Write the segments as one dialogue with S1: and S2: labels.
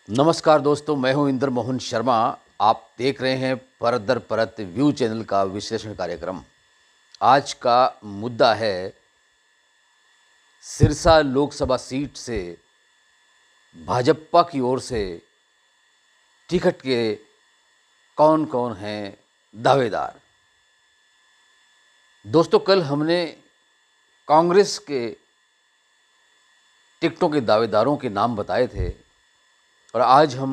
S1: नमस्कार दोस्तों, मैं हूं इंद्र मोहन शर्मा। आप देख रहे हैं परत दर परत व्यू चैनल का विश्लेषण कार्यक्रम। आज का मुद्दा है सिरसा लोकसभा सीट से भाजपा की ओर से टिकट के कौन कौन हैं दावेदार। दोस्तों, कल हमने कांग्रेस के टिकटों के दावेदारों के नाम बताए थे और आज हम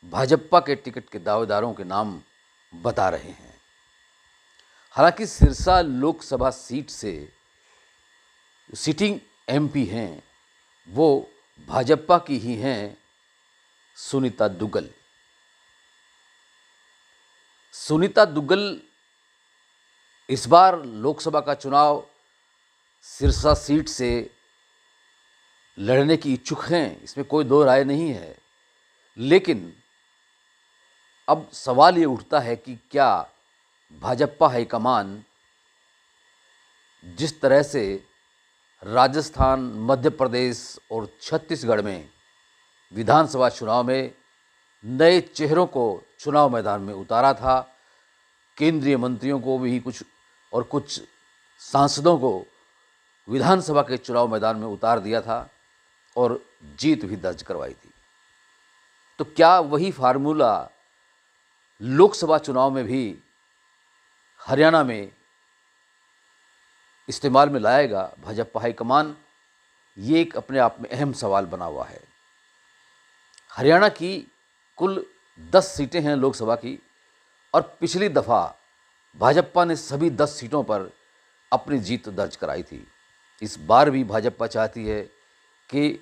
S1: भाजपा के टिकट के दावेदारों के नाम बता रहे हैं। हालांकि सिरसा लोकसभा सीट से सिटिंग एमपी हैं वो भाजपा की ही हैं, सुनीता दुग्गल। सुनीता दुग्गल इस बार लोकसभा का चुनाव सिरसा सीट से लड़ने की इच्छुक हैं, इसमें कोई दो राय नहीं है। लेकिन अब सवाल ये उठता है कि क्या भाजपा हाईकमान जिस तरह से राजस्थान, मध्य प्रदेश और छत्तीसगढ़ में विधानसभा चुनाव में नए चेहरों को चुनाव मैदान में उतारा था, केंद्रीय मंत्रियों को भी कुछ कुछ सांसदों को विधानसभा के चुनाव मैदान में उतार दिया था और जीत भी दर्ज करवाई थी, तो क्या वही फार्मूला लोकसभा चुनाव में भी हरियाणा में इस्तेमाल में लाएगा भाजपा हाईकमान? ये एक अपने आप में अहम सवाल बना हुआ है। हरियाणा की कुल 10 सीटें हैं लोकसभा की और पिछली दफ़ा भाजपा ने सभी 10 सीटों पर अपनी जीत दर्ज कराई थी। इस बार भी भाजपा चाहती है कि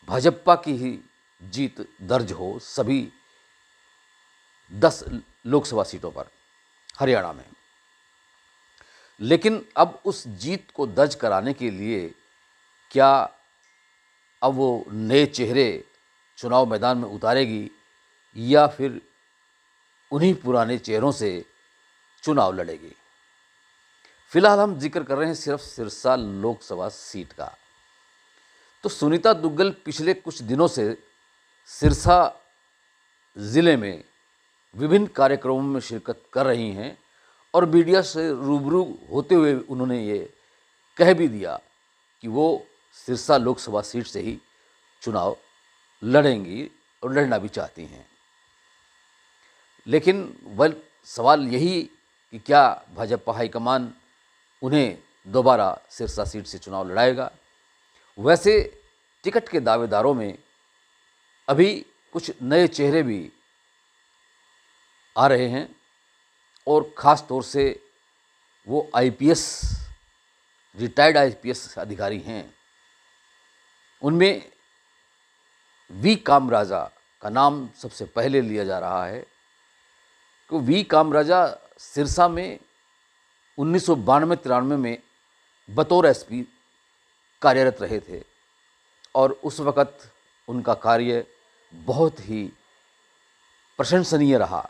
S1: भाजपा की ही जीत दर्ज हो सभी 10 लोकसभा सीटों पर हरियाणा में। लेकिन अब उस जीत को दर्ज कराने के लिए क्या अब वो नए चेहरे चुनाव मैदान में उतारेगी या फिर उन्हीं पुराने चेहरों से चुनाव लड़ेगी? फिलहाल हम जिक्र कर रहे हैं सिर्फ सिरसा लोकसभा सीट का। तो सुनीता दुग्गल पिछले कुछ दिनों से सिरसा ज़िले में विभिन्न कार्यक्रमों में शिरकत कर रही हैं और मीडिया से रूबरू होते हुए उन्होंने ये कह भी दिया कि वो सिरसा लोकसभा सीट से ही चुनाव लड़ेंगी और लड़ना भी चाहती हैं। लेकिन सवाल यही कि क्या भाजपा हाईकमान उन्हें दोबारा सिरसा सीट से चुनाव लड़ाएगा? वैसे टिकट के दावेदारों में अभी कुछ नए चेहरे भी आ रहे हैं और ख़ास तौर से वो रिटायर्ड आईपीएस अधिकारी हैं। उनमें वी कामराजा का नाम सबसे पहले लिया जा रहा है कि वी कामराजा सिरसा में 1992-93 में बतौर एसपी कार्यरत रहे थे और उस वक़्त उनका कार्य बहुत ही प्रशंसनीय रहा।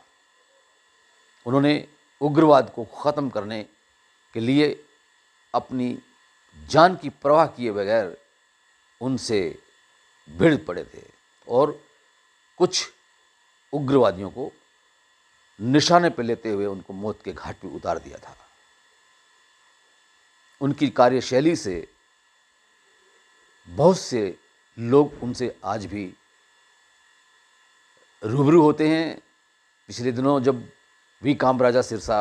S1: उन्होंने उग्रवाद को ख़त्म करने के लिए अपनी जान की परवाह किए बगैर उनसे भिड़ पड़े थे और कुछ उग्रवादियों को निशाने पर लेते हुए उनको मौत के घाट पर उतार दिया था। उनकी कार्यशैली से बहुत से लोग उनसे आज भी रूबरू होते हैं। पिछले दिनों जब वी कामराजा सिरसा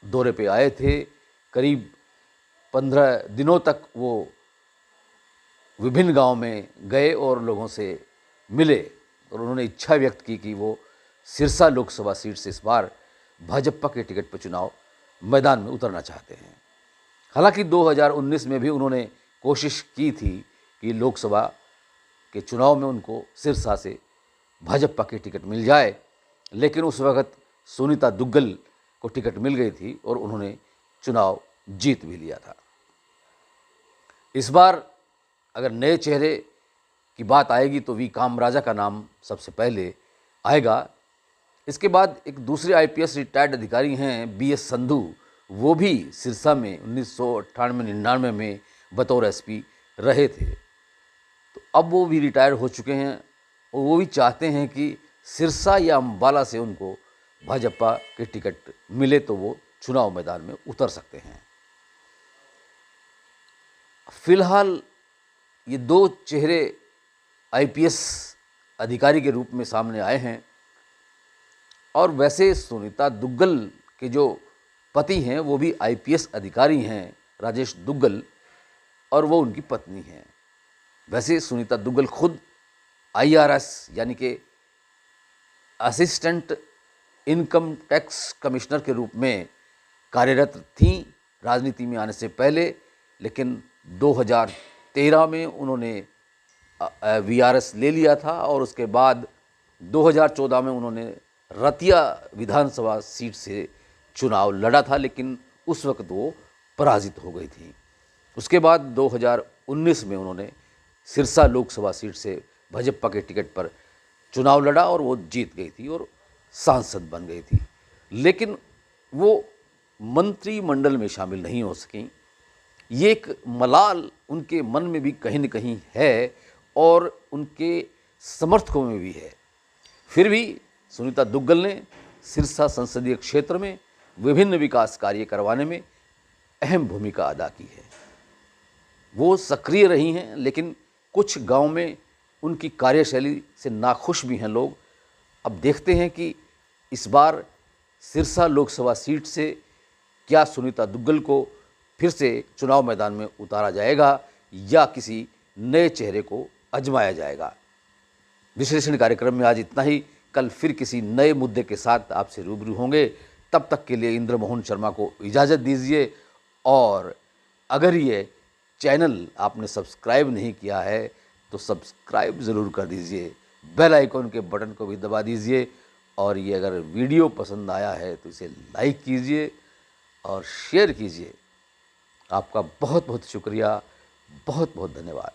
S1: दौरे पे आए थे, करीब 15 दिनों तक वो विभिन्न गांव में गए और लोगों से मिले और उन्होंने इच्छा व्यक्त की कि वो सिरसा लोकसभा सीट से इस बार भाजपा के टिकट पर चुनाव मैदान में उतरना चाहते हैं। हालांकि 2019 में भी उन्होंने कोशिश की थी कि लोकसभा के चुनाव में उनको सिरसा से भाजपा की टिकट मिल जाए, लेकिन उस वक़्त सुनीता दुग्गल को टिकट मिल गई थी और उन्होंने चुनाव जीत भी लिया था। इस बार अगर नए चेहरे की बात आएगी तो वी कामराजा का नाम सबसे पहले आएगा। इसके बाद एक दूसरे आईपीएस रिटायर्ड अधिकारी हैं बीएस संधू, वो भी सिरसा में 1998-99 में बतौर एसपी रहे थे। तो अब वो भी रिटायर हो चुके हैं और वो भी चाहते हैं कि सिरसा या अम्बाला से उनको भाजपा के टिकट मिले तो वो चुनाव मैदान में उतर सकते हैं। फिलहाल ये दो चेहरे आईपीएस अधिकारी के रूप में सामने आए हैं और वैसे सुनीता दुग्गल के जो पति हैं वो भी आईपीएस अधिकारी हैं, राजेश दुग्गल, और वो उनकी पत्नी हैं। वैसे सुनीता दुग्गल खुद आईआरएस यानी कि असिस्टेंट इनकम टैक्स कमिश्नर के रूप में कार्यरत थीं राजनीति में आने से पहले, लेकिन 2013 में उन्होंने वीआरएस ले लिया था और उसके बाद 2014 में उन्होंने रतिया विधानसभा सीट से चुनाव लड़ा था, लेकिन उस वक्त वो पराजित हो गई थी। उसके बाद 2019 में उन्होंने सिरसा लोकसभा सीट से भाजपा के टिकट पर चुनाव लड़ा और वो जीत गई थी और सांसद बन गई थी, लेकिन वो मंत्रिमंडल में शामिल नहीं हो सकीं। ये एक मलाल उनके मन में भी कहीं न कहीं है और उनके समर्थकों में भी है। फिर भी सुनीता दुग्गल ने सिरसा संसदीय क्षेत्र में विभिन्न विकास कार्य करवाने में अहम भूमिका अदा की है। वो सक्रिय रही हैं, लेकिन कुछ गांव में उनकी कार्यशैली से नाखुश भी हैं लोग। अब देखते हैं कि इस बार सिरसा लोकसभा सीट से क्या सुनीता दुग्गल को फिर से चुनाव मैदान में उतारा जाएगा या किसी नए चेहरे को आजमाया जाएगा। विश्लेषण कार्यक्रम में आज इतना ही। कल फिर किसी नए मुद्दे के साथ आपसे रूबरू होंगे। तब तक के लिए इंद्र मोहन शर्मा को इजाज़त दीजिए और अगर ये चैनल आपने सब्सक्राइब नहीं किया है तो सब्सक्राइब ज़रूर कर दीजिए, बेल आइकॉन के बटन को भी दबा दीजिए और ये अगर वीडियो पसंद आया है तो इसे लाइक कीजिए और शेयर कीजिए। आपका बहुत बहुत शुक्रिया, बहुत बहुत धन्यवाद।